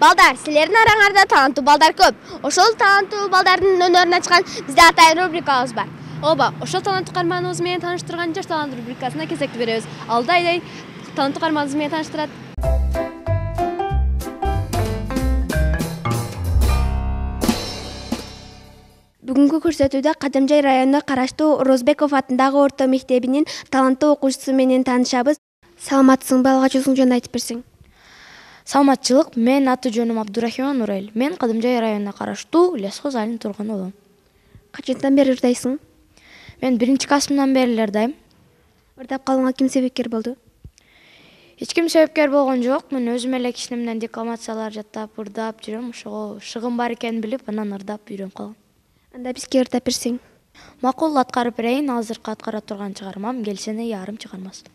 Балдар, силердин араңарда таланттуу балдар көп. Ошол таланттуу балдардын өнөрүнө чыккан бизде атайын рубрикабыз бар. Ооба, ошол таланттуу каарманыбыз менен тааныштырган жаш талант рубрикасына кезекти беребиз. Алда айдай таланттуу каарманыбыз менен тааныштырат. Бүгүнкү көрсөтүүдө Кадымжай районуна караштуу Розбеков атындагы орто мектебинин таланттуу окуучусу менен таанышабыз. Саламатсыңбы, алга жүзүң жөнүндө айтып берсең. Саламатчылык, мен аты-жөнүм Абдурахиман Нурел. Мен Кадымжай районуна караштуу Лесхоз айылынын тургуну болом. Качандан бери ырдайсың? Мен 1-классымдан бери ырдайм. Ырдап калганга ким себепкер болду? Эч ким себепкер болгон жок. Мен өзүм эле кичинемден декламациялар жаттап, ырдап жүрөм. Ошого шыгым бар экенин билип, анан ырдап үйрөнүп калгам. Анда бизге ырдап берсең. Макул, аткарып берейин. Азыркы аткара турган чыгармам Келсене ярым чыгармасы.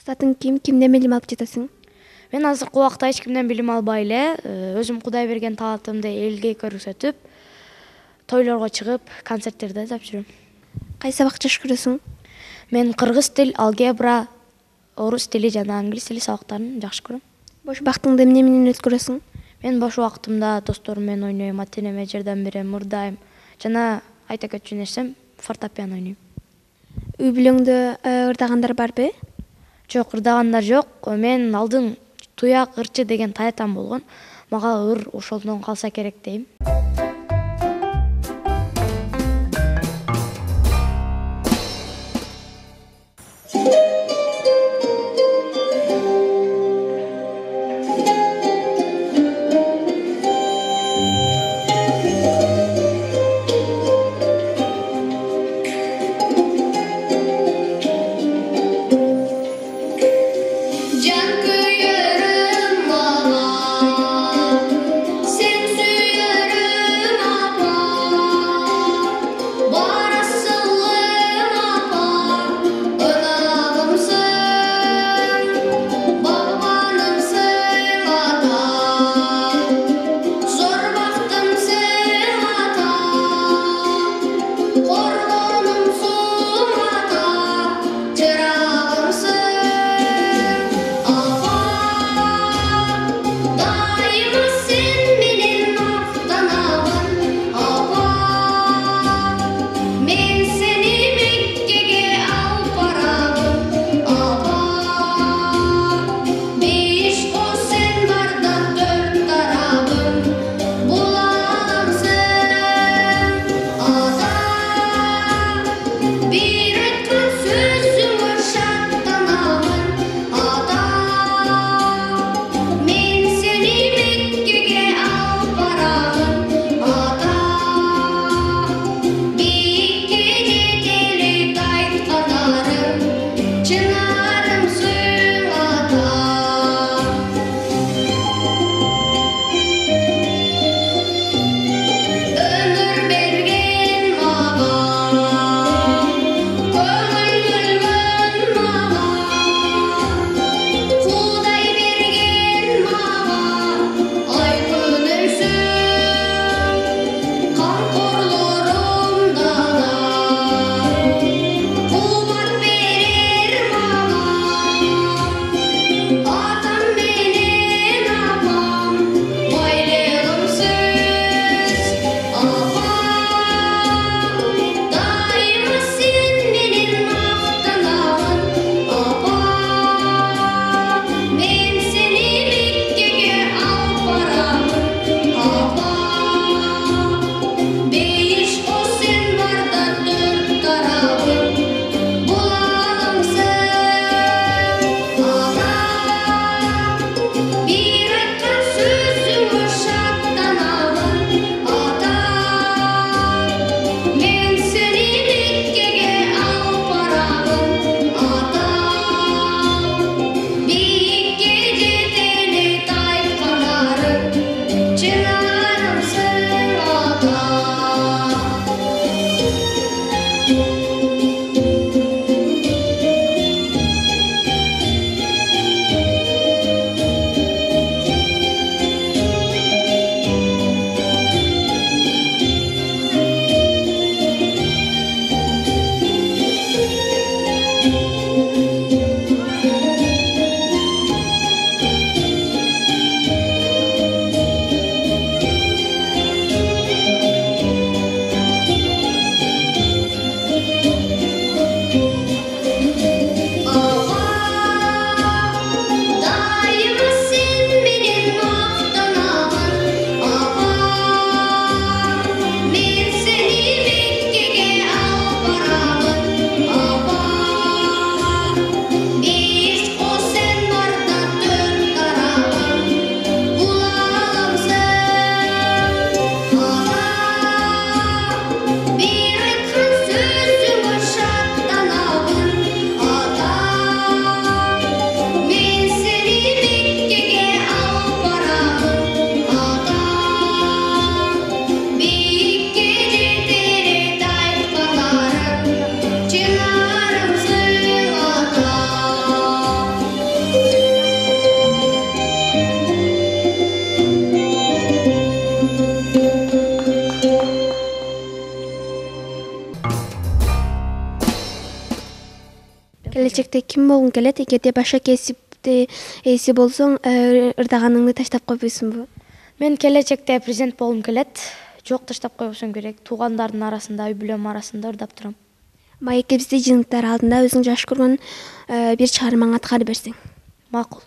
Устатың ким, кимден билим алып жатасың? Мен азыркы убакта эч кимден билим албай эле өзүм Кудай берген талантымды элге көрсөтүп, тойлорго чыгып, концерттерде айтып жүрөм. Кайсы сабак жакшы көрөсүң? Мен кыргыз тил, алгебра, орус тили жана англис тили сабактарын жакшы көрөм. Бош убактыңды эмне менен өткөрөсүң? Мен бош убактымда досторум менен ойнойм, ата-энеме жардам берем, ырдайм жана айта кетчү нерсем фортепиано ойнойм. Үй бүлөңдө ырдагандар барбы? Жок, ырдагандар жок. Мен алдын туяк, ырчы деген таятам болгон. Мага ыр ошондон калса керек дейм. Can köyürüm bana, sen suyarım. келечекте ким болгуң келет? Эгерде башка кесипти ээси болсоң, ырдаганыңды таштап койбойсуңбу? Мен келечекте президент болгум келет. Жок, таштап койбосом керек. Туугандардын арасында, үй бүлөм арасында ырдап турам. Майекке бизди жыйынтыктар алдында өзүң жакшы көргөн бир чыгармаңы аткарып берсең. Макул.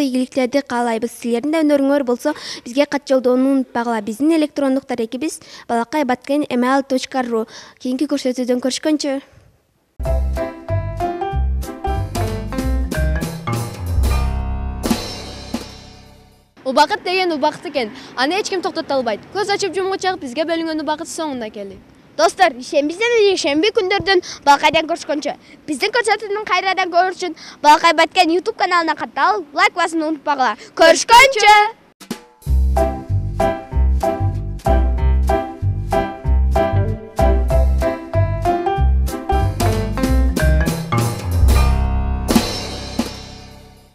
Ийгиликтерди каалайбыз. Силердин да өнөрүңөр болсо бизге кат жолдоону унутпагыла. Биздин электрондук дарегибиз balakay@email.ru. Кийинки көрсөтүүдөн көрүшкөнчө. Убакыт деген убакыт экен. Аны эч ким токтото албайт. Көз ачып жумгуча бизге бөлүнгөн убакыт соңуна келди. Достор, ишемби күндөрдөн Балакайдан көрүшкөнчө. Биздин көрсөтүүнүн кайрадан көрүш үчүн Балакай Баткен YouTube каналына катталып, лайк басууну унутпагыла. Көрүшкөнчө.